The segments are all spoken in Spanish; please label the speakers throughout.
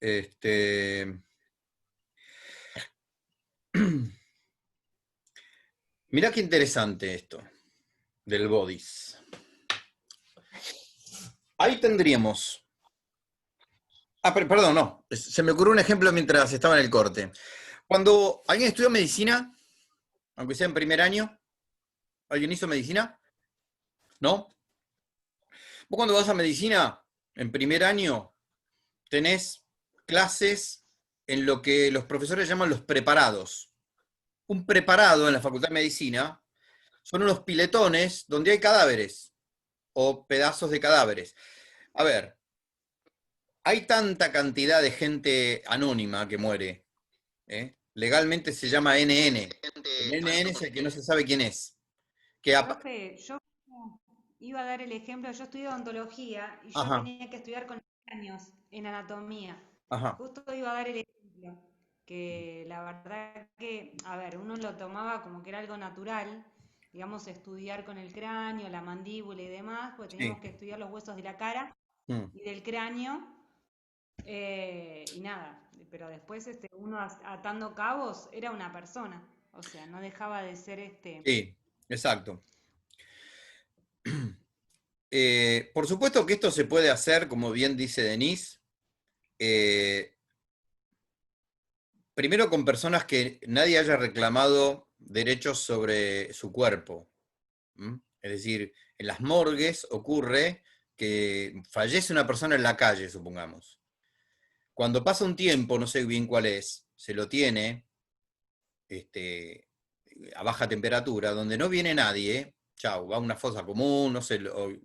Speaker 1: Este, mirá qué interesante esto del bodies. Ahí tendríamos. Perdón, no. Se me ocurrió un ejemplo mientras estaba en el corte. Cuando alguien estudia medicina, aunque sea en primer año, ¿alguien hizo medicina? ¿No? Vos cuando vas a medicina, en primer año, tenés clases en lo que los profesores llaman los preparados. Un preparado en la Facultad de Medicina son unos piletones donde hay cadáveres o pedazos de cadáveres. A ver, hay tanta cantidad de gente anónima que muere, ¿eh? Legalmente se llama NN. El NN es el que no se sabe quién es. Que
Speaker 2: Profe, yo iba a dar el ejemplo, yo estudié odontología y yo
Speaker 1: Ajá,
Speaker 2: tenía que estudiar con años en anatomía.
Speaker 1: ajá.
Speaker 2: Justo iba a dar el ejemplo, que la verdad que, a ver, uno lo tomaba como que era algo natural, digamos, estudiar con el cráneo, la mandíbula y demás, pues teníamos
Speaker 1: Sí.
Speaker 2: que estudiar los huesos de la cara
Speaker 1: Mm.
Speaker 2: y del cráneo, y nada, pero después uno atando cabos era una persona, o sea, no dejaba de ser
Speaker 1: Sí, exacto. Por supuesto que esto se puede hacer, como bien dice Denise, eh, primero con personas que nadie haya reclamado derechos sobre su cuerpo. ¿Mm? Es decir, en las morgues ocurre que fallece una persona en la calle, supongamos. Cuando pasa un tiempo, no sé bien cuál es, se lo tiene este, a baja temperatura, donde no viene nadie, chau, va a una fosa común, no sé lo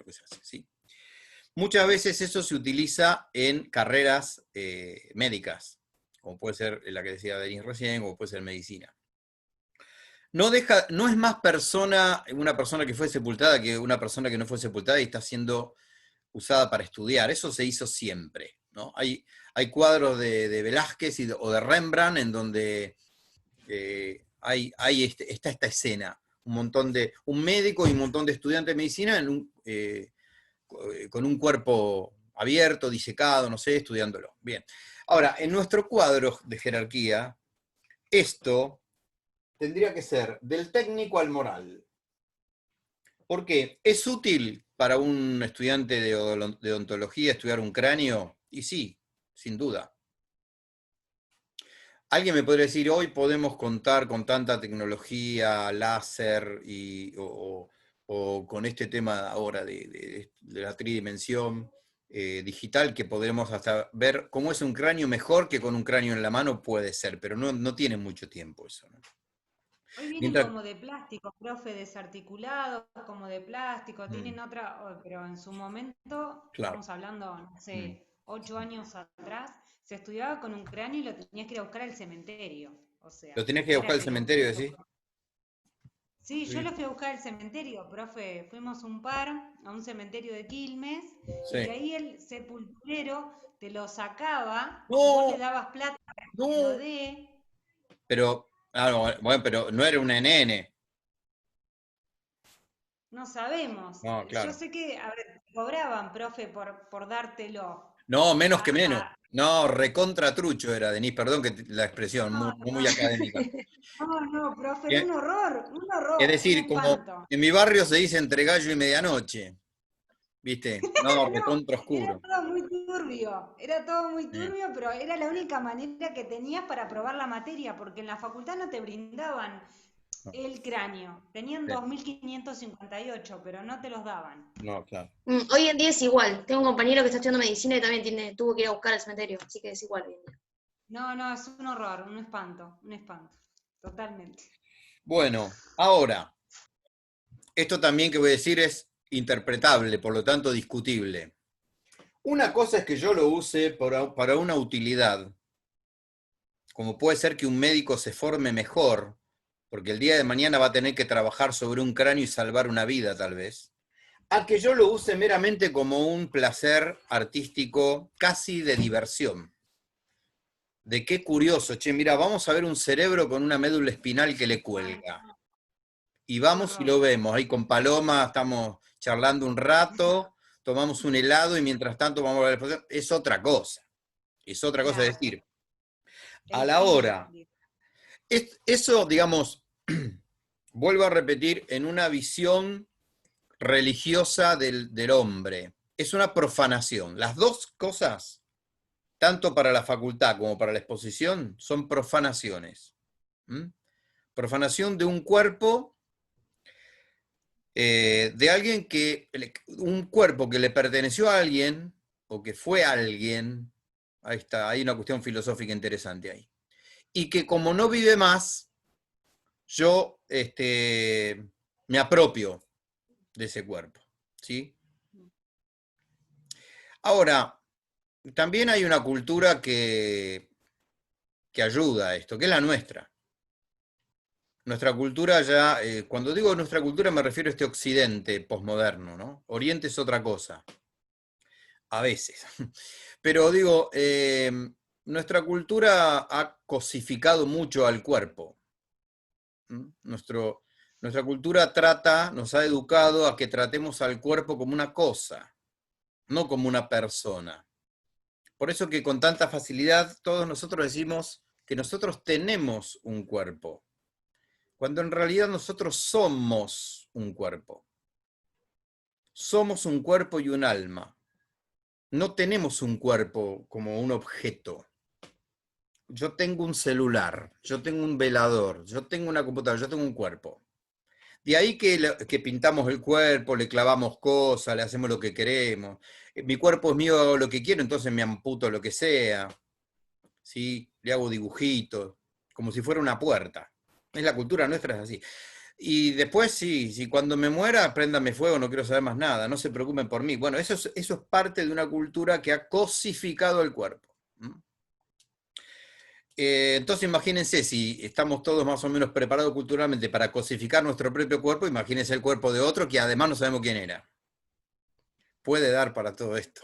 Speaker 1: que se hace, ¿sí? Muchas veces eso se utiliza en carreras médicas, como puede ser la que decía Denis recién, o puede ser medicina. No es más una persona que fue sepultada que una persona que no fue sepultada y está siendo usada para estudiar. Eso se hizo siempre, ¿no? Hay cuadros de Velázquez o de Rembrandt en donde está esta escena, un médico y un montón de estudiantes de medicina con un cuerpo abierto, disecado, no sé, estudiándolo. Bien. Ahora, en nuestro cuadro de jerarquía, esto tendría que ser del técnico al moral. ¿Por qué? ¿Es útil para un estudiante de odontología estudiar un cráneo? Y sí, sin duda. Alguien me podría decir, hoy podemos contar con tanta tecnología, láser o con este tema ahora de la tridimensión digital, que podremos hasta ver cómo es un cráneo mejor que con un cráneo en la mano, puede ser, pero no tiene mucho tiempo eso, ¿no?
Speaker 2: Hoy vienen
Speaker 1: Mientras,
Speaker 2: como de plástico, profe, desarticulados, como de plástico,
Speaker 1: mm,
Speaker 2: tienen otra, pero en su momento,
Speaker 1: claro,
Speaker 2: estamos hablando, no
Speaker 1: mm.
Speaker 2: sé, 8 años atrás, se estudiaba con un cráneo y lo tenías que ir a buscar al cementerio. O
Speaker 1: Lo
Speaker 2: sea,
Speaker 1: tenés que
Speaker 2: no
Speaker 1: ir a buscar
Speaker 2: era
Speaker 1: al
Speaker 2: que lo
Speaker 1: cementerio,
Speaker 2: podías
Speaker 1: decís.
Speaker 2: buscar. Sí, yo
Speaker 1: Sí,
Speaker 2: lo fui a buscar al cementerio, profe. Fuimos un par a un cementerio de Quilmes y
Speaker 1: sí.
Speaker 2: ahí el sepulturero te lo sacaba, vos le
Speaker 1: No,
Speaker 2: dabas plata para que te lo
Speaker 1: no.
Speaker 2: dé.
Speaker 1: Pero, no, bueno, pero no era un NN.
Speaker 2: No sabemos.
Speaker 1: No,
Speaker 2: Yo
Speaker 1: claro.
Speaker 2: sé que, a ver, cobraban, profe, por dártelo.
Speaker 1: No, menos que menos.
Speaker 2: A, a-
Speaker 1: No, recontra trucho era, Denis, perdón que la expresión,
Speaker 2: no,
Speaker 1: muy académica.
Speaker 2: no, profe, era
Speaker 1: Eh,
Speaker 2: un
Speaker 1: Es
Speaker 2: horror, un
Speaker 1: decir, como
Speaker 2: espanto.
Speaker 1: en mi barrio se dice entre gallo y medianoche, ¿viste? No,
Speaker 2: No,
Speaker 1: recontra
Speaker 2: era
Speaker 1: oscuro.
Speaker 2: era todo muy
Speaker 1: Sí.
Speaker 2: turbio, pero era la única manera que tenías para probar la materia, porque en la facultad no te brindaban
Speaker 1: No,
Speaker 2: el cráneo. Tenían
Speaker 1: sí.
Speaker 2: 2558, pero no te los daban.
Speaker 1: No, claro.
Speaker 3: Hoy en día es igual. Tengo un compañero que está estudiando medicina y también tuvo que ir a buscar al cementerio, así que es igual hoy en día.
Speaker 2: No, es un horror, un espanto, totalmente.
Speaker 1: Bueno, ahora, esto también que voy a decir es interpretable, por lo tanto discutible. Una cosa es que yo lo use para una utilidad, como puede ser que un médico se forme mejor, porque el día de mañana va a tener que trabajar sobre un cráneo y salvar una vida tal vez, a que yo lo use meramente como un placer artístico, casi de diversión. De qué curioso, che, mira, vamos a ver un cerebro con una médula espinal que le
Speaker 2: Ay,
Speaker 1: cuelga.
Speaker 2: no,
Speaker 1: Y
Speaker 2: qué
Speaker 1: vamos y
Speaker 2: horror.
Speaker 1: lo vemos, ahí con Paloma estamos charlando un rato, tomamos un helado y mientras tanto vamos a ver, es otra cosa. Es otra cosa
Speaker 2: Claro.
Speaker 1: decir. A
Speaker 2: El
Speaker 1: la
Speaker 2: fin.
Speaker 1: hora, eso, digamos, vuelvo a repetir, en una visión religiosa del hombre, es una profanación. Las dos cosas, tanto para la facultad como para la exposición, son profanaciones. ¿Mm? Profanación de un cuerpo, de alguien un cuerpo que le perteneció a alguien, o que fue alguien, ahí está, hay una cuestión filosófica interesante ahí. Y que como no vive más, yo me apropio de ese cuerpo, ¿sí? Ahora, también hay una cultura que ayuda a esto, que es la nuestra. Nuestra cultura ya, cuando digo nuestra cultura me refiero a este occidente posmoderno, ¿no? Oriente es otra cosa, a veces. Pero digo, nuestra cultura ha cosificado mucho al cuerpo. Nuestra cultura nos ha educado a que tratemos al cuerpo como una cosa, no como una persona. Por eso que con tanta facilidad todos nosotros decimos que nosotros tenemos un cuerpo, cuando en realidad nosotros somos un cuerpo. Somos un cuerpo y un alma. No tenemos un cuerpo como un objeto. Yo tengo un celular, yo tengo un velador, yo tengo una computadora, yo tengo un cuerpo. De ahí que pintamos el cuerpo, le clavamos cosas, le hacemos lo que queremos. Mi cuerpo es mío, hago lo que quiero, entonces me amputo lo que sea. ¿Sí? Le hago dibujitos, como si fuera una puerta. Es la cultura nuestra, es así. Y después sí, si cuando me muera, préndame fuego, no quiero saber más nada, no se preocupen por mí. Bueno, eso es parte de una cultura que ha cosificado el cuerpo. Entonces imagínense, si estamos todos más o menos preparados culturalmente para cosificar nuestro propio cuerpo, imagínense el cuerpo de otro que además no sabemos quién era. Puede dar para todo esto.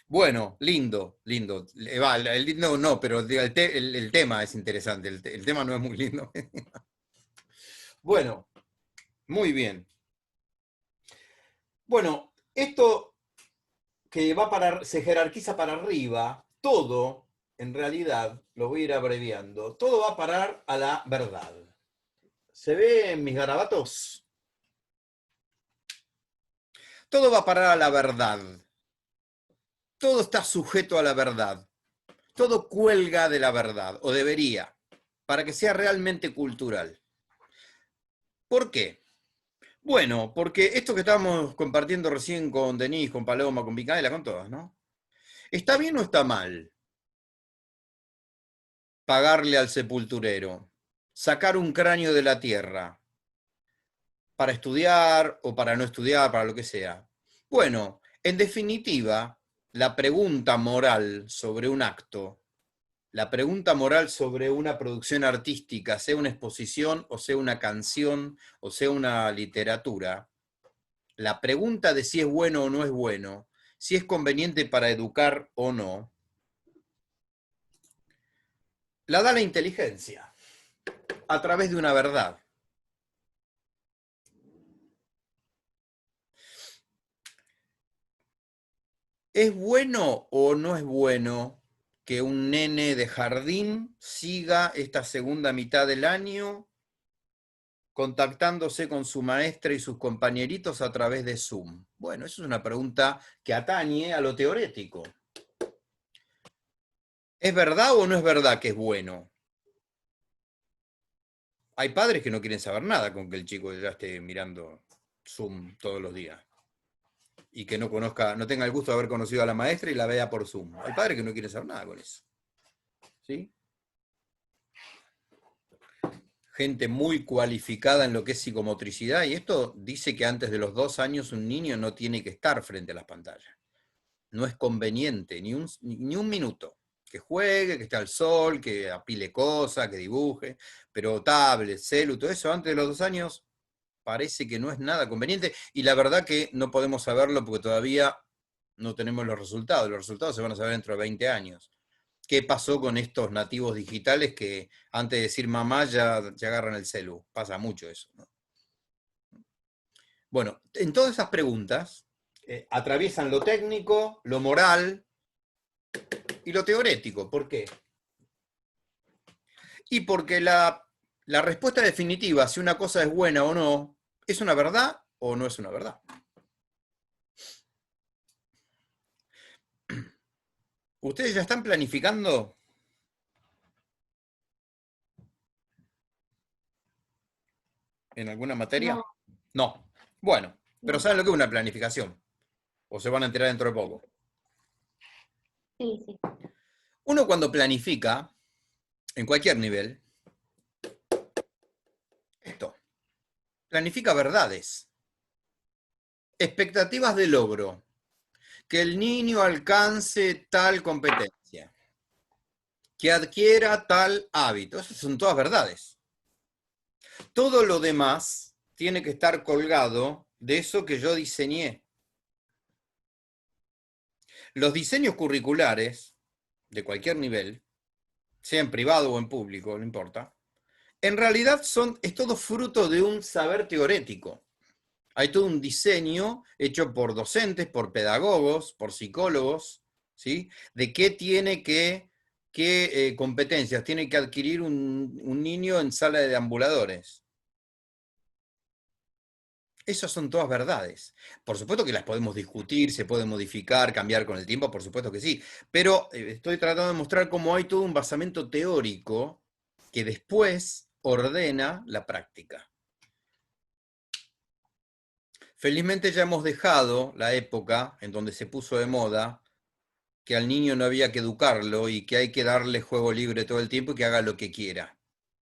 Speaker 1: Bueno, lindo, lindo. El lindo no, pero el tema es interesante, el tema no es muy lindo. Bueno, muy bien. Bueno, esto que se jerarquiza para arriba, todo, en realidad, lo voy a ir abreviando, todo va a parar a la verdad. ¿Se ve en mis garabatos? Todo va a parar a la verdad. Todo está sujeto a la verdad. Todo cuelga de la verdad, o debería, para que sea realmente cultural. ¿Por qué? Bueno, porque esto que estábamos compartiendo recién con Denise, con Paloma, con Micaela, con todas, ¿no? ¿Está bien o está mal pagarle al sepulturero, sacar un cráneo de la tierra para estudiar o para no estudiar, para lo que sea? Bueno, en definitiva, la pregunta moral sobre un acto, la pregunta moral sobre una producción artística, sea una exposición o sea una canción o sea una literatura, la pregunta de si es bueno o no es bueno, si es conveniente para educar o no, la da la inteligencia a través de una verdad. ¿Es bueno o no es bueno que un nene de jardín siga esta segunda mitad del año contactándose con su maestra y sus compañeritos a través de Zoom? Bueno, eso es una pregunta que atañe a lo teórico. ¿Es verdad o no es verdad que es bueno? Hay padres que no quieren saber nada con que el chico ya esté mirando Zoom todos los días y que no tenga el gusto de haber conocido a la maestra y la vea por Zoom. Hay padres que no quieren saber nada con eso. ¿Sí? Gente muy cualificada en lo que es psicomotricidad, y esto dice que antes de los 2 años un niño no tiene que estar frente a las pantallas. No es conveniente, ni un minuto. Que juegue, que esté al sol, que apile cosas, que dibuje, pero tablet, celu, todo eso antes de los 2 años parece que no es nada conveniente, y la verdad que no podemos saberlo porque todavía no tenemos los resultados se van a saber dentro de 20 años. ¿Qué pasó con estos nativos digitales que antes de decir mamá ya agarran el celu? Pasa mucho eso, ¿no? Bueno, en todas esas preguntas atraviesan lo técnico, lo moral, y lo teórico. ¿Por qué? Y porque la respuesta definitiva, si una cosa es buena o no, ¿es una verdad o no es una verdad? ¿Ustedes ya están planificando? ¿En alguna materia?
Speaker 3: No,
Speaker 1: No. Bueno, pero
Speaker 3: no.
Speaker 1: ¿saben lo que es una planificación? ¿O se van a enterar dentro de poco?
Speaker 3: Sí, sí.
Speaker 1: Uno cuando planifica, en cualquier nivel, esto, planifica verdades, expectativas de logro, que el niño alcance tal competencia, que adquiera tal hábito. Esas son todas verdades. Todo lo demás tiene que estar colgado de eso que yo diseñé. Los diseños curriculares, de cualquier nivel, sea en privado o en público, no importa, en realidad es todo fruto de un saber teórico. Hay todo un diseño hecho por docentes, por pedagogos, por psicólogos, ¿sí? De qué competencias tiene que adquirir un niño en sala de deambuladores. Esas son todas verdades. Por supuesto que las podemos discutir, se pueden modificar, cambiar con el tiempo, por supuesto que sí. Pero estoy tratando de mostrar cómo hay todo un basamento teórico que después ordena la práctica. Felizmente ya hemos dejado la época en donde se puso de moda que al niño no había que educarlo y que hay que darle juego libre todo el tiempo y que haga lo que quiera.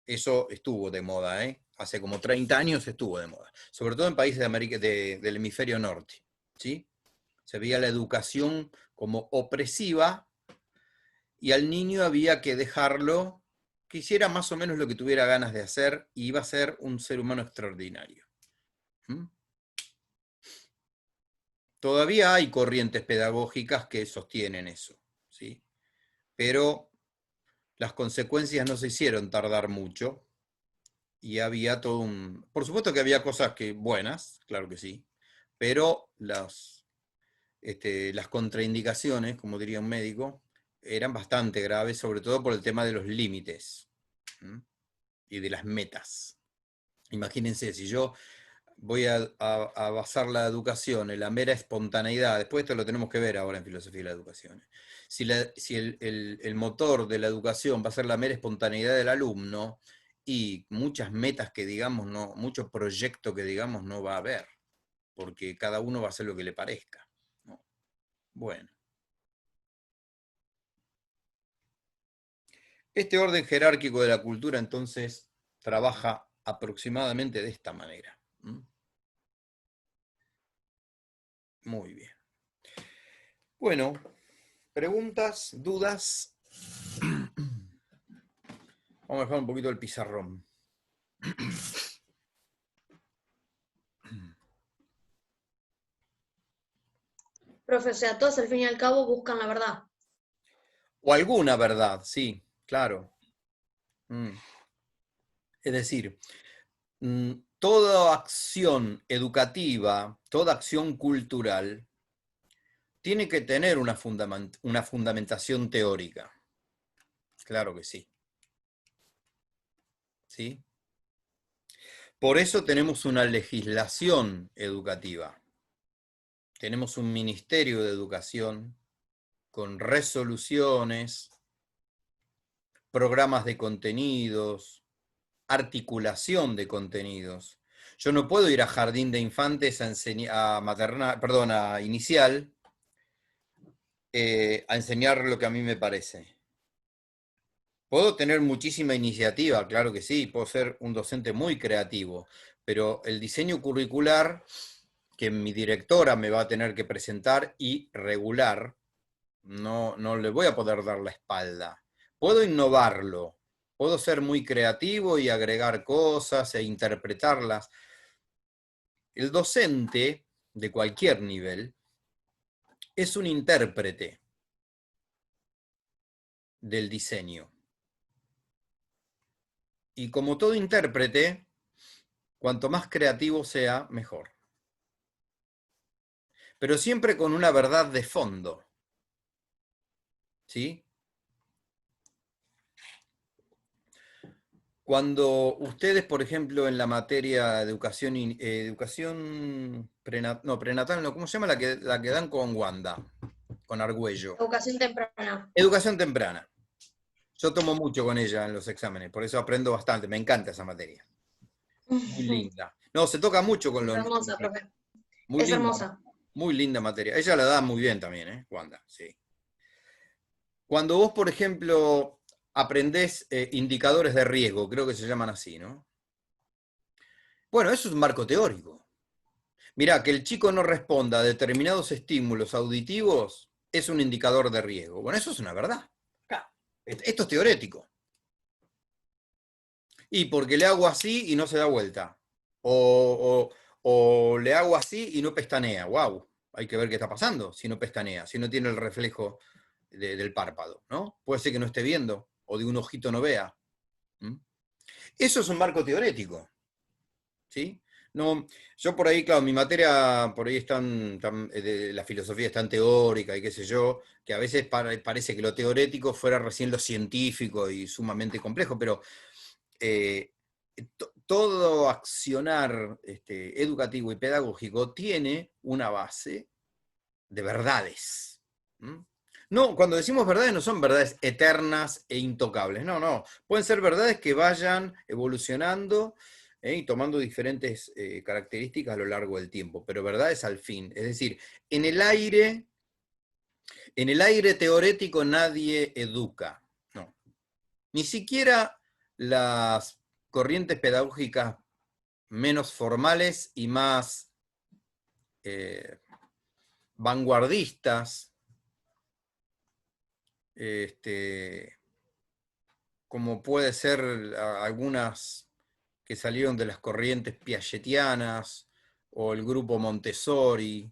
Speaker 1: Eso estuvo de moda, ¿eh? Hace como 30 años estuvo de moda, sobre todo en países de América, del hemisferio norte, ¿sí? Se veía la educación como opresiva y al niño había que dejarlo que hiciera más o menos lo que tuviera ganas de hacer y iba a ser un ser humano extraordinario. ¿Mm? Todavía hay corrientes pedagógicas que sostienen eso, ¿sí? Pero las consecuencias no se hicieron tardar mucho y había todo un... Por supuesto que había cosas buenas, claro que sí, pero las contraindicaciones, como diría un médico, eran bastante graves, sobre todo por el tema de los límites, ¿m? Y de las metas. Imagínense, si yo voy a basar la educación en la mera espontaneidad, después esto lo tenemos que ver ahora en filosofía de la educación. Si el motor de la educación va a ser la mera espontaneidad del alumno, y muchas metas que digamos, no, muchos proyectos que digamos no va a haber, porque cada uno va a hacer lo que le parezca, ¿no? Bueno. Este orden jerárquico de la cultura entonces trabaja aproximadamente de esta manera. ¿Mm? Muy bien. Bueno, preguntas, dudas. Vamos a dejar un poquito el pizarrón.
Speaker 3: Profe, o sea, todos al fin y al cabo buscan la verdad.
Speaker 1: O alguna verdad, sí, claro. Es decir, toda acción educativa, toda acción cultural, tiene que tener una fundamentación teórica. Claro que sí. ¿Sí? Por eso tenemos una legislación educativa. Tenemos un ministerio de educación con resoluciones, programas de contenidos, articulación de contenidos. Yo no puedo ir a jardín de infantes a inicial, a enseñar lo que a mí me parece. Puedo tener muchísima iniciativa, claro que sí, puedo ser un docente muy creativo, pero el diseño curricular que mi directora me va a tener que presentar y regular, no le voy a poder dar la espalda. Puedo innovarlo, puedo ser muy creativo y agregar cosas e interpretarlas. El docente de cualquier nivel es un intérprete del diseño. Y como todo intérprete, cuanto más creativo sea, mejor. Pero siempre con una verdad de fondo. ¿Sí? Cuando ustedes, por ejemplo, en la materia de educación, prenatal, no, ¿cómo se llama la que dan con Wanda? Con Argüello.
Speaker 3: Educación temprana.
Speaker 1: Educación temprana. Yo tomo mucho con ella en los exámenes, por eso aprendo bastante, me encanta esa materia. Muy linda. No, se toca mucho con
Speaker 3: Es
Speaker 1: los
Speaker 3: hermosa,
Speaker 1: niños.
Speaker 3: profe.
Speaker 1: Muy
Speaker 3: Es
Speaker 1: linda,
Speaker 3: hermosa.
Speaker 1: muy linda materia. Ella la da muy bien también, Wanda, sí. Cuando vos, por ejemplo, aprendés indicadores de riesgo, creo que se llaman así, ¿no? Bueno, eso es un marco teórico. Mirá, que el chico no responda a determinados estímulos auditivos es un indicador de riesgo. Bueno, eso es una verdad. Esto es teórico. Y porque le hago así y no se da vuelta. O le hago así y no pestanea. ¡Wow! Hay que ver qué está pasando si no pestanea, si no tiene el reflejo del párpado, ¿no? Puede ser que no esté viendo o de un ojito no vea. ¿Mm? Eso es un marco teórico. ¿Sí? No, yo por ahí, claro, mi materia por ahí es la filosofía es tan teórica y qué sé yo, que a veces parece que lo teórico fuera recién lo científico y sumamente complejo, pero todo accionar educativo y pedagógico tiene una base de verdades. ¿Mm? No, cuando decimos verdades no son verdades eternas e intocables, no. Pueden ser verdades que vayan evolucionando y tomando diferentes características a lo largo del tiempo, pero verdades al fin. Es decir, en el aire teórico nadie educa, no. Ni siquiera las corrientes pedagógicas menos formales y más vanguardistas, como puede ser algunas que salieron de las corrientes piagetianas o el grupo Montessori,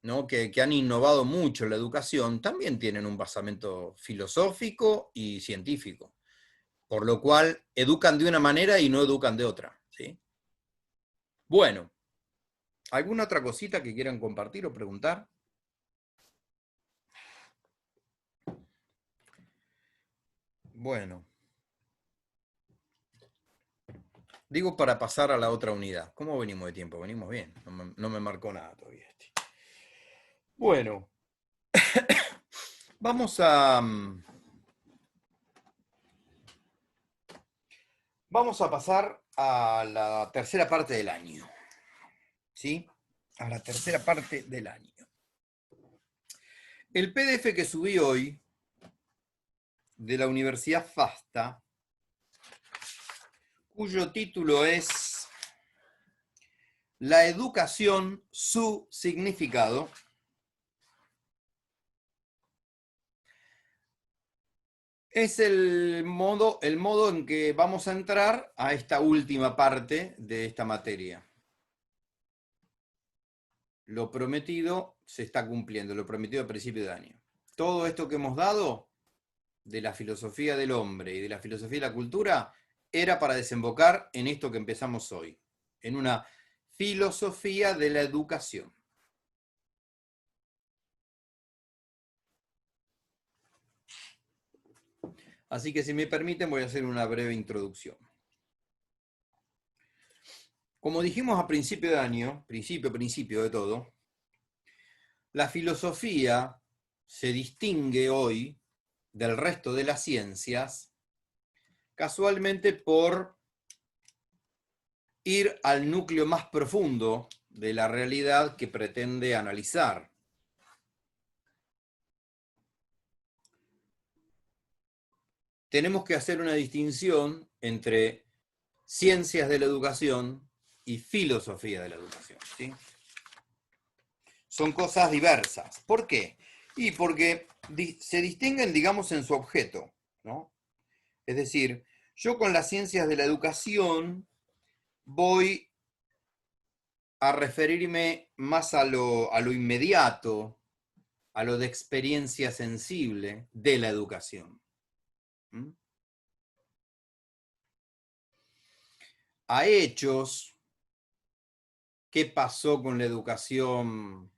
Speaker 1: ¿no? que han innovado mucho la educación, también tienen un basamento filosófico y científico, por lo cual educan de una manera y no educan de otra. ¿Sí? Bueno, ¿alguna otra cosita que quieran compartir o preguntar? Bueno. Digo para pasar a la otra unidad. ¿Cómo venimos de tiempo? Venimos bien. No me marcó nada todavía este. Bueno. Vamos a pasar a la tercera parte del año. ¿Sí? A la tercera parte del año. El PDF que subí hoy de la Universidad FASTA, cuyo título es La educación, su significado, es el modo en que vamos a entrar a esta última parte de esta materia. Lo prometido se está cumpliendo, lo prometido a principio de año. Todo esto que hemos dado de la filosofía del hombre y de la filosofía de la cultura era para desembocar en esto que empezamos hoy, en una filosofía de la educación. Así que si me permiten voy a hacer una breve introducción. Como dijimos a principio de año, principio de todo, la filosofía se distingue hoy del resto de las ciencias casualmente por ir al núcleo más profundo de la realidad que pretende analizar. Tenemos que hacer una distinción entre ciencias de la educación y filosofía de la educación, ¿sí? Son cosas diversas. ¿Por qué? Y porque se distinguen, digamos, en su objeto, ¿no? Es decir, yo con las ciencias de la educación voy a referirme más a lo inmediato, a lo de experiencia sensible de la educación. ¿Mm? A hechos, qué pasó con la educación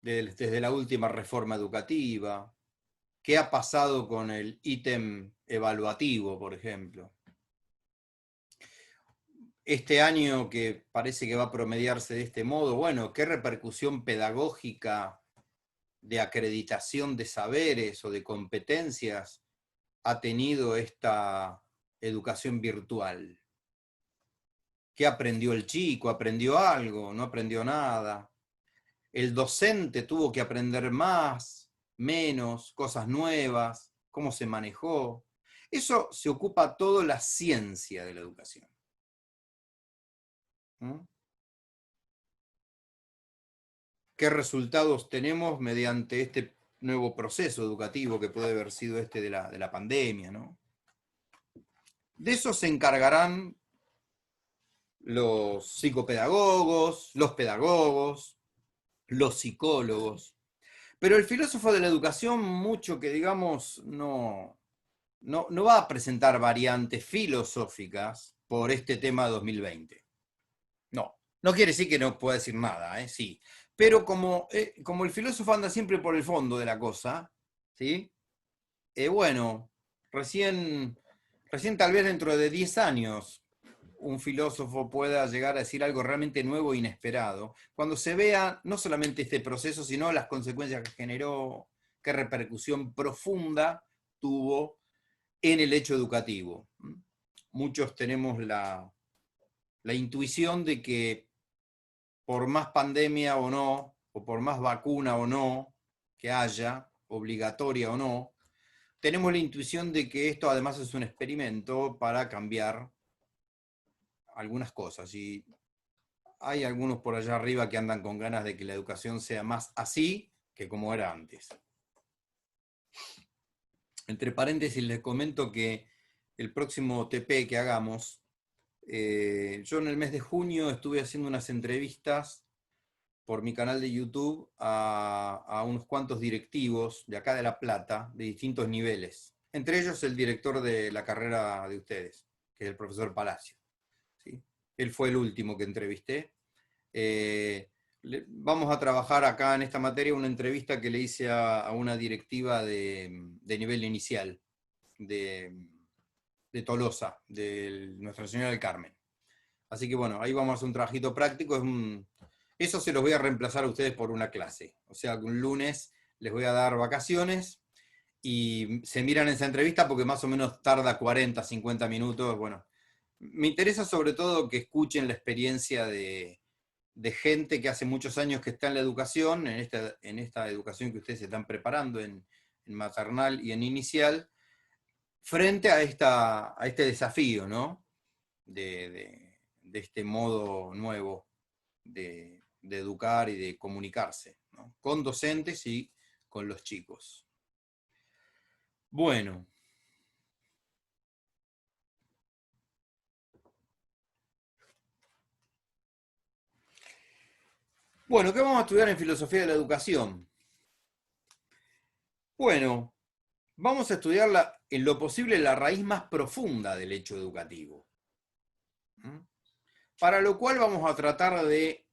Speaker 1: desde la última reforma educativa, qué ha pasado con el ítem evaluativo, por ejemplo, este año que parece que va a promediarse de este modo, bueno, ¿qué repercusión pedagógica de acreditación de saberes o de competencias ha tenido esta educación virtual? ¿Qué aprendió el chico? ¿Aprendió algo? ¿No aprendió nada? ¿El docente tuvo que aprender más, menos, cosas nuevas? ¿Cómo se manejó? Eso se ocupa todo la ciencia de la educación. ¿Mm? ¿Qué resultados tenemos mediante este nuevo proceso educativo que puede haber sido este de la pandemia, ¿no? De eso se encargarán los psicopedagogos, los pedagogos, los psicólogos. Pero el filósofo de la educación, mucho que digamos, no va a presentar variantes filosóficas por este tema 2020. No quiere decir que no pueda decir nada, sí. Pero como el filósofo anda siempre por el fondo de la cosa, ¿sí? Bueno, recién tal vez dentro de 10 años un filósofo pueda llegar a decir algo realmente nuevo e inesperado, cuando se vea no solamente este proceso, sino las consecuencias que generó, qué repercusión profunda tuvo en el hecho educativo. Muchos tenemos la intuición de que por más pandemia o no, o por más vacuna o no que haya, obligatoria o no, tenemos la intuición de que esto además es un experimento para cambiar algunas cosas. Y hay algunos por allá arriba que andan con ganas de que la educación sea más así que como era antes. Entre paréntesis les comento que el próximo TP que hagamos, yo en el mes de junio estuve haciendo unas entrevistas por mi canal de YouTube a unos cuantos directivos de acá de La Plata, de distintos niveles. Entre ellos el director de la carrera de ustedes, que es el profesor Palacio. ¿Sí? Él fue el último que entrevisté. Vamos a trabajar acá en esta materia una entrevista que le hice a una directiva de nivel inicial, de Tolosa, de Nuestra Señora del Carmen. Así que bueno, ahí vamos a hacer un trabajito práctico. Eso se los voy a reemplazar a ustedes por una clase. O sea, un lunes les voy a dar vacaciones y se miran esa entrevista porque más o menos tarda 40, 50 minutos. Bueno, me interesa sobre todo que escuchen la experiencia de gente que hace muchos años que está en la educación, en esta educación que ustedes se están preparando en maternal y en inicial, frente a este desafío, ¿no? De este modo nuevo de educar y de comunicarse, ¿no? Con docentes y con los chicos. Bueno. Bueno, ¿qué vamos a estudiar en filosofía de la educación? Bueno, vamos a estudiar en lo posible la raíz más profunda del hecho educativo. Para lo cual vamos a tratar de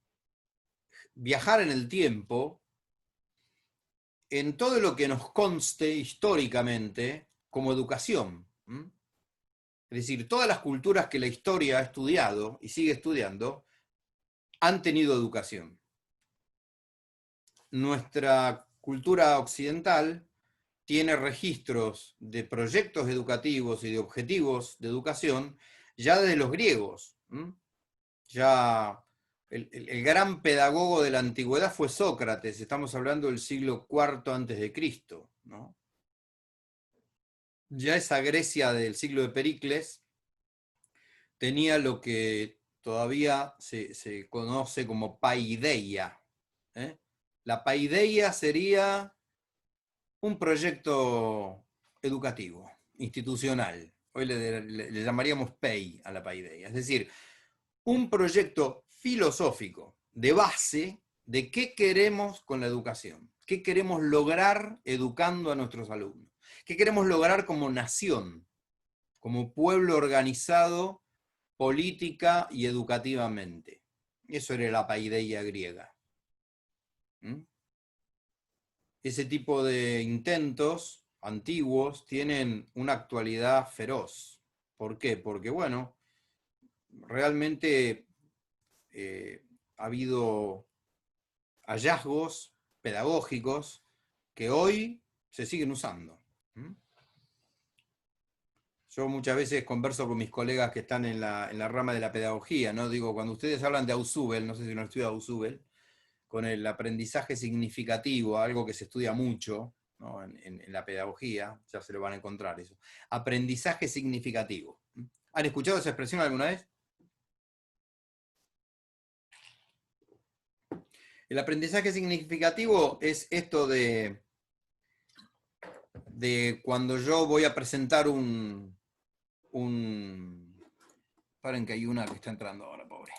Speaker 1: viajar en el tiempo en todo lo que nos conste históricamente como educación. Es decir, todas las culturas que la historia ha estudiado y sigue estudiando han tenido educación. Nuestra cultura occidental tiene registros de proyectos educativos y de objetivos de educación ya desde los griegos. Ya el gran pedagogo de la antigüedad fue Sócrates, estamos hablando del siglo IV antes de Cristo, ¿no? Ya esa Grecia del siglo de Pericles tenía lo que todavía se conoce como paideia. La paideia sería un proyecto educativo, institucional. Hoy le llamaríamos PEI a la paideia. Es decir, un proyecto filosófico de base de qué queremos con la educación, qué queremos lograr educando a nuestros alumnos, qué queremos lograr como nación, como pueblo organizado política y educativamente. Eso era la paideia griega. Ese tipo de intentos antiguos tienen una actualidad feroz. ¿Por qué? Porque, bueno, realmente ha habido hallazgos pedagógicos que hoy se siguen usando. Yo muchas veces converso con mis colegas que están en la rama de la pedagogía, ¿no? Digo, cuando ustedes hablan de Ausubel, no sé si no estudia Ausubel, con el aprendizaje significativo, algo que se estudia mucho, ¿no? en la pedagogía, ya se lo van a encontrar eso. Aprendizaje significativo. ¿Han escuchado esa expresión alguna vez? El aprendizaje significativo es esto de cuando yo voy a presentar paren que hay una que está entrando ahora, pobre.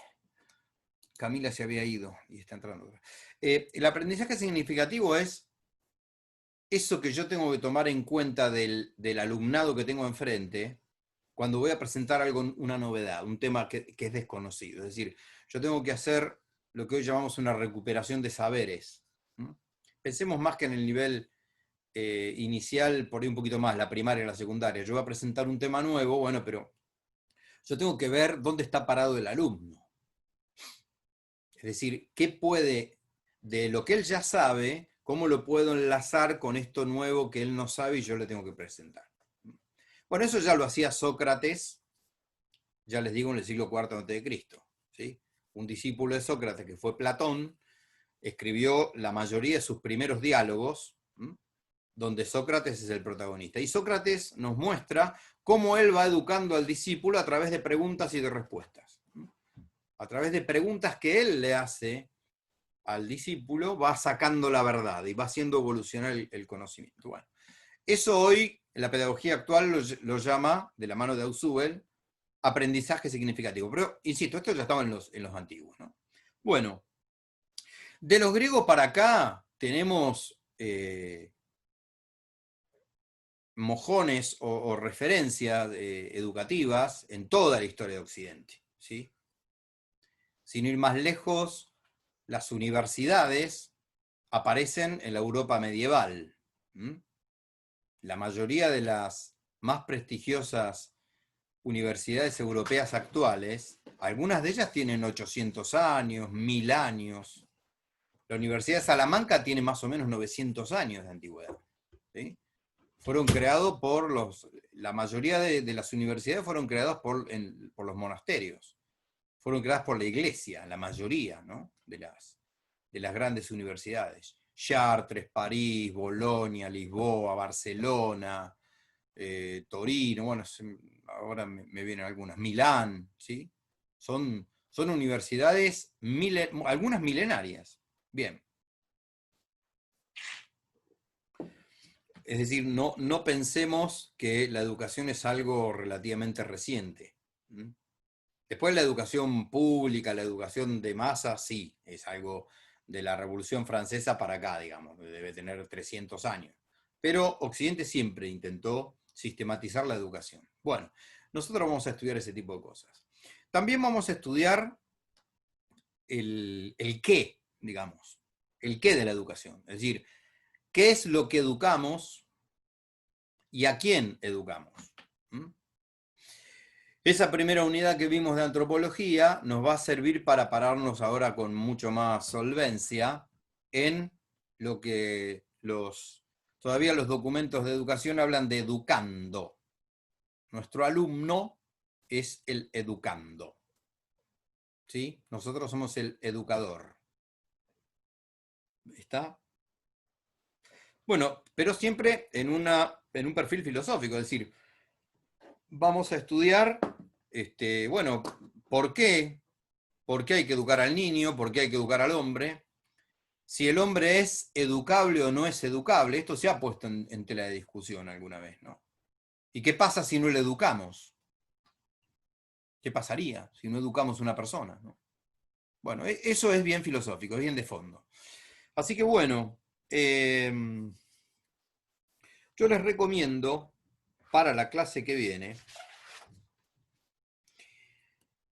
Speaker 1: Camila se había ido y está entrando. El aprendizaje significativo es eso que yo tengo que tomar en cuenta del alumnado que tengo enfrente cuando voy a presentar algo, una novedad, un tema que es desconocido. Es decir, yo tengo que hacer lo que hoy llamamos una recuperación de saberes. Pensemos más que en el nivel inicial, por ahí un poquito más, la primaria, la secundaria. Yo voy a presentar un tema nuevo, bueno, pero yo tengo que ver dónde está parado el alumno. Es decir, qué puede, de lo que él ya sabe, cómo lo puedo enlazar con esto nuevo que él no sabe y yo le tengo que presentar. Bueno, eso ya lo hacía Sócrates, ya les digo, en el siglo IV a.C. ¿sí? Un discípulo de Sócrates, que fue Platón, escribió la mayoría de sus primeros diálogos, donde Sócrates es el protagonista. Y Sócrates nos muestra cómo él va educando al discípulo a través de preguntas y de respuestas. A través de preguntas que él le hace al discípulo, va sacando la verdad y va haciendo evolucionar el conocimiento. Bueno, eso hoy, en la pedagogía actual, lo llama, de la mano de Ausubel, aprendizaje significativo. Pero, insisto, esto ya estaba en los antiguos, ¿no? Bueno, de los griegos para acá tenemos mojones o referencias educativas en toda la historia de Occidente, ¿sí? Sin ir más lejos, las universidades aparecen en la Europa medieval. La mayoría de las más prestigiosas universidades europeas actuales, algunas de ellas tienen 800 años, 1000 años. La Universidad de Salamanca tiene más o menos 900 años de antigüedad. ¿Sí? Fueron creados por la mayoría de las universidades fueron creadas por los monasterios. Fueron creadas por la iglesia, la mayoría, ¿no? de las grandes universidades. Chartres, París, Bolonia, Lisboa, Barcelona, Torino, bueno, ahora me vienen algunas, Milán, ¿sí? Son universidades, algunas milenarias. Bien. Es decir, no pensemos que la educación es algo relativamente reciente. Después la educación pública, la educación de masa, sí, es algo de la Revolución Francesa para acá, digamos, debe tener 300 años. Pero Occidente siempre intentó sistematizar la educación. Bueno, nosotros vamos a estudiar ese tipo de cosas. También vamos a estudiar el qué, digamos, el qué de la educación. Es decir, qué es lo que educamos y a quién educamos. Esa primera unidad que vimos de antropología nos va a servir para pararnos ahora con mucho más solvencia en lo que todavía los documentos de educación hablan de educando. Nuestro alumno es el educando. ¿Sí? Nosotros somos el educador. ¿Está? Bueno, pero siempre en un perfil filosófico, es decir, vamos a estudiar, bueno, ¿por qué? ¿Por qué hay que educar al niño? ¿Por qué hay que educar al hombre? Si el hombre es educable o no es educable, esto se ha puesto en tela de discusión alguna vez, ¿no? ¿Y qué pasa si no le educamos? ¿Qué pasaría si no educamos a una persona, ¿no? Bueno, eso es bien filosófico, es bien de fondo. Así que bueno, yo les recomiendo para la clase que viene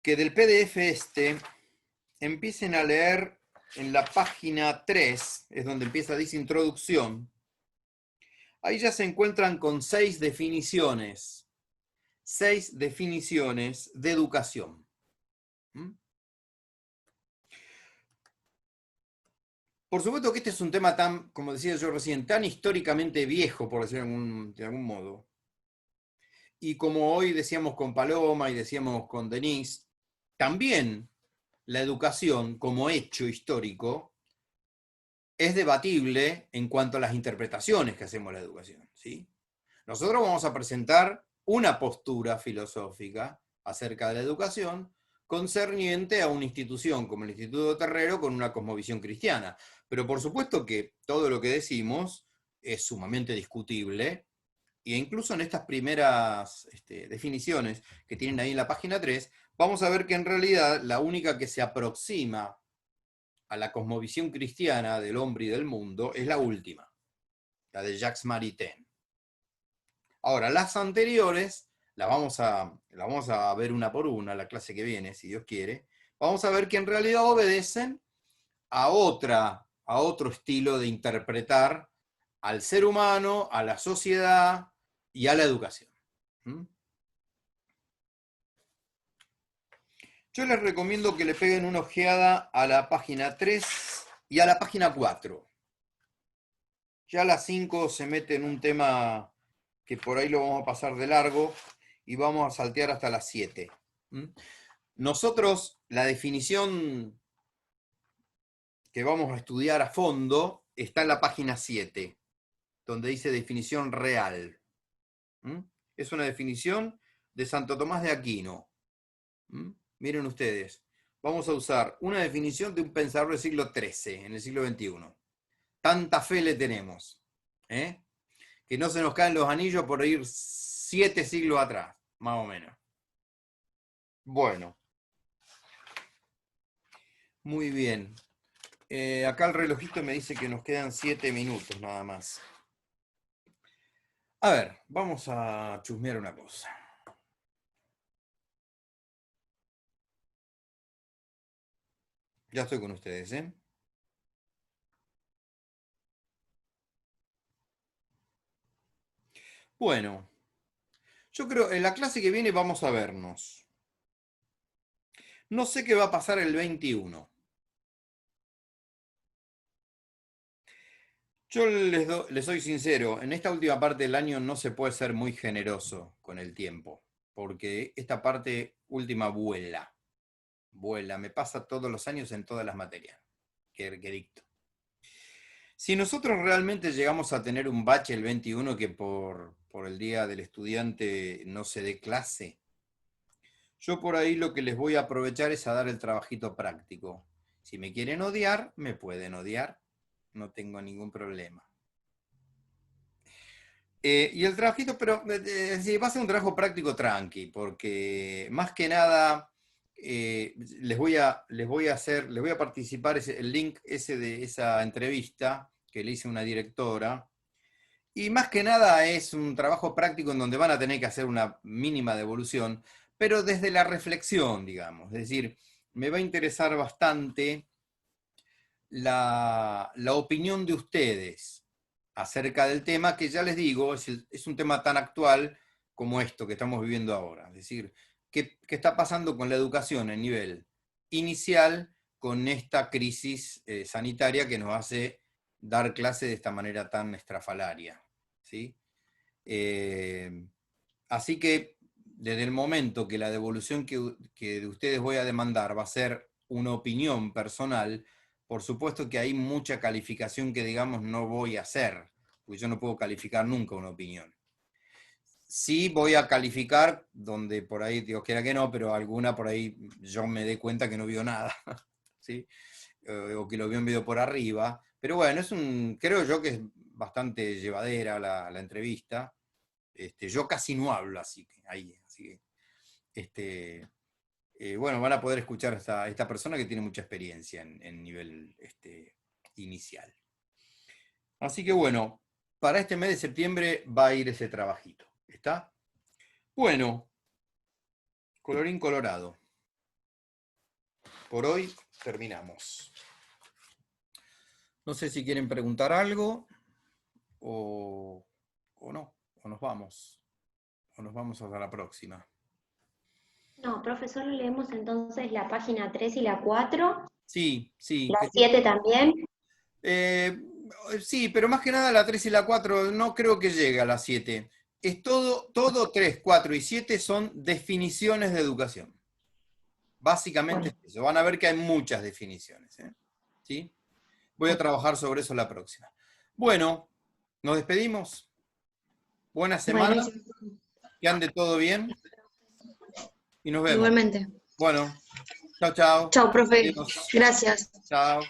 Speaker 1: que del PDF empiecen a leer en la página 3, es donde empieza, dice introducción. Ahí ya se encuentran con 6 definiciones de educación. ¿Mm? Por supuesto que este es un tema tan, como decía yo recién, tan históricamente viejo, por decirlo de algún modo. Y como hoy decíamos con Paloma y decíamos con Denise, también la educación como hecho histórico es debatible en cuanto a las interpretaciones que hacemos de la educación, ¿sí? Nosotros vamos a presentar una postura filosófica acerca de la educación concerniente a una institución como el Instituto Terrero con una cosmovisión cristiana. Pero por supuesto que todo lo que decimos es sumamente discutible, e incluso en estas primeras definiciones que tienen ahí en la página 3, vamos a ver que en realidad la única que se aproxima a la cosmovisión cristiana del hombre y del mundo es la última, la de Jacques Maritain. Ahora, las anteriores las vamos a ver una por una, la clase que viene, si Dios quiere. Vamos a ver que en realidad obedecen a otro estilo de interpretar al ser humano, a la sociedad y a la educación. ¿Mm? Yo les recomiendo que le peguen una ojeada a la página 3 y a la página 4. Ya a las 5 se mete en un tema que por ahí lo vamos a pasar de largo y vamos a saltear hasta las 7. Nosotros, la definición que vamos a estudiar a fondo está en la página 7, donde dice definición real. Es una definición de Santo Tomás de Aquino. Miren ustedes, vamos a usar una definición de un pensador del siglo XIII, en el siglo XXI. Tanta fe le tenemos, que no se nos caen los anillos por ir 7 siglos atrás, más o menos. Bueno, muy bien. Acá el relojito me dice que nos quedan 7 minutos nada más. A ver, vamos a chusmear una cosa. Ya estoy con ustedes, ¿eh? Bueno, yo creo en la clase que viene vamos a vernos. No sé qué va a pasar el 21. Yo les soy sincero, en esta última parte del año no se puede ser muy generoso con el tiempo, porque esta parte última vuela, me pasa todos los años en todas las materias que dicto. Si nosotros realmente llegamos a tener un bache el 21 que por el Día del Estudiante no se dé clase, yo por ahí lo que les voy a aprovechar es a dar el trabajito práctico. Si me quieren odiar, me pueden odiar, no tengo ningún problema. Y el trabajito, pero va a ser un trabajo práctico tranqui, porque más que nada les voy a participar el link ese de esa entrevista que le hice a una directora, y más que nada es un trabajo práctico en donde van a tener que hacer una mínima devolución, pero desde la reflexión, digamos. Es decir, me va a interesar bastante la opinión de ustedes acerca del tema, que ya les digo, es un tema tan actual como esto que estamos viviendo ahora. Es decir, ¿qué está pasando con la educación a nivel inicial con esta crisis sanitaria que nos hace dar clase de esta manera tan estrafalaria? ¿Sí? Así que desde el momento que la devolución que de ustedes voy a demandar va a ser una opinión personal, por supuesto que hay mucha calificación que, digamos, no voy a hacer, porque yo no puedo calificar nunca una opinión. Sí voy a calificar donde por ahí, Dios quiera que no, pero alguna por ahí yo me dé cuenta que no vio nada, ¿sí? O que lo vio en video por arriba. Pero bueno, creo yo que es bastante llevadera la entrevista. Yo casi no hablo, así que bueno, van a poder escuchar a esta persona que tiene mucha experiencia en nivel inicial. Así que bueno, para este mes de septiembre va a ir ese trabajito. ¿Está? Bueno, colorín colorado. Por hoy terminamos. No sé si quieren preguntar algo o no, o nos vamos hasta la próxima.
Speaker 4: No, profesor, leemos entonces la página 3 y la 4,
Speaker 1: Sí, sí.
Speaker 4: la 7 también.
Speaker 1: Eh, sí, pero más que nada la 3 y la 4 no creo que llegue a la 7. Es todo 3, 4 y 7 son definiciones de educación. Básicamente
Speaker 4: Bueno.
Speaker 1: es eso. Van a ver que hay muchas definiciones. ¿Sí? Voy a trabajar sobre eso la próxima. Bueno, nos despedimos. Buena semana,
Speaker 4: Bueno,
Speaker 1: que ande todo bien y nos vemos.
Speaker 3: Igualmente.
Speaker 1: Bueno, chao, chao.
Speaker 3: Chao, profe.
Speaker 1: Adiós.
Speaker 3: Gracias.
Speaker 1: Chao.